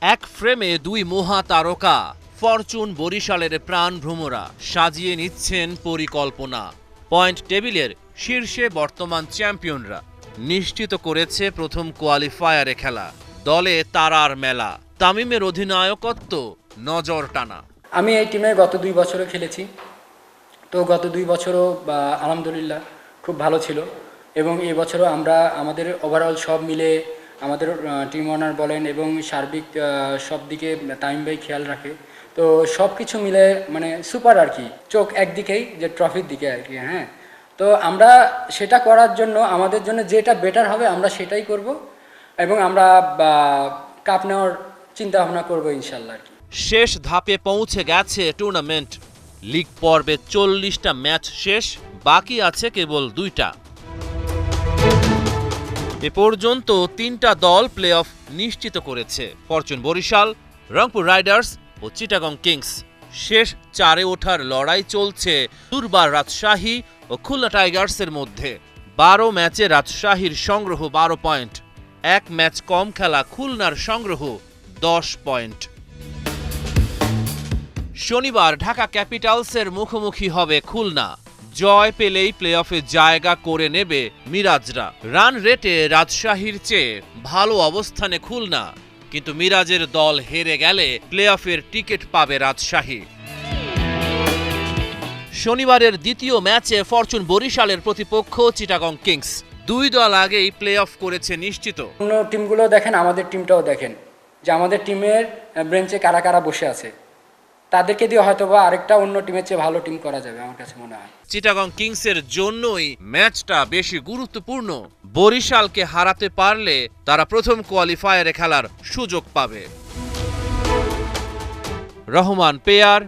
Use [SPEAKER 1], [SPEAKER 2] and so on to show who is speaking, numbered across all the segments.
[SPEAKER 1] এক ফ্রেমে দুই মহা তারকা ফরচুন বরিশালের প্রাণভ্রমরা সাজিয়ে নিচ্ছেন পরিকল্পনা। পয়েন্ট টেবিলের শীর্ষে বর্তমান চ্যাম্পিয়নরা নিশ্চিত করেছে প্রথম কোয়ালিফায়ারে খেলা। দলে তারার মেলা, তামিমের অধিনায়কত্ব নজর টানা।
[SPEAKER 2] আমি এই টিমে গত 2 বছরও খেলেছি, তো গত 2 বছরও আলহামদুলিল্লাহ খুব ভালো ছিল। এবং এই বছরও আমরা আমাদের ওভারঅল সব মিলে আমাদের টিম ওনার বলেন এবং সার্বিক সব দিকে তামিম ভাই খেয়াল রাখে। তো সব কিছু মিলে মানে সুপার আর কি, চোখ একদিকেই যে ট্রফির দিকে আর কি। হ্যাঁ, তো আমরা সেটা করার জন্য আমাদের জন্য যেটা বেটার হবে আমরা সেটাই করব এবং আমরা কাপ নেওয়ার চিন্তা ভাবনা করবো ইনশাল্লাহ আর কি।
[SPEAKER 1] শেষ ধাপে পৌঁছে গেছে টুর্নামেন্ট। লিগ পর্বে 40টা ম্যাচ শেষ, বাকি আছে কেবল 2টা। এ পর্যন্ত 3টা দল প্লে অফ নিশ্চিত করেছে: ফরচুন বরিশাল, রংপুর রাইডার্স ও চিটাগং কিংস। শেষ 4-এ ওঠার লড়াই চলছে দুর্বার রাজশাহী ও খুলনা টাইগার্সের মধ্যে। 12 ম্যাচে রাজশাহীর সংগ্রহ 12 পয়েন্ট, 1 ম্যাচ কম খেলা খুলনার সংগ্রহ 10 পয়েন্ট। শনিবার ঢাকা ক্যাপিটালসের মুখোমুখি হবে খুলনা। জয় পেলেই প্লে অফে জায়গা করে নেবে মিরাজরা। রান রেটে রাজশাহীর চেয়ে ভালো অবস্থানে খুলনা, কিন্তু মিরাজের দল হেরে গেলে প্লে অফের টিকিট পাবে রাজশাহী। শনিবারের দ্বিতীয় ম্যাচে ফরচুন বরিশালের প্রতিপক্ষ চিটাগং কিংস। দুই দল আগেই প্লে অফ করেছে নিশ্চিত।
[SPEAKER 2] অন্য টিমগুলো দেখেন, আমাদের টিমটাও দেখেন যে আমাদের টিমের বেঞ্চে কারা কারা বসে আছে। তাদেরকে দিয়ে হয়তো বা আরেকটা অন্য টিমের চেয়ে ভালো টিম করা যাবে আমার কাছে মনে হয়।
[SPEAKER 1] চিটাগং কিংসের জন্যই ম্যাচটা বেশি গুরুত্বপূর্ণ। বরিশালকে হারাতে পারলে তারা প্রথম কোয়ালিফায়ারে খেলার সুযোগ পাবে। রহমান পেয়ার,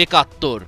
[SPEAKER 1] ৭১।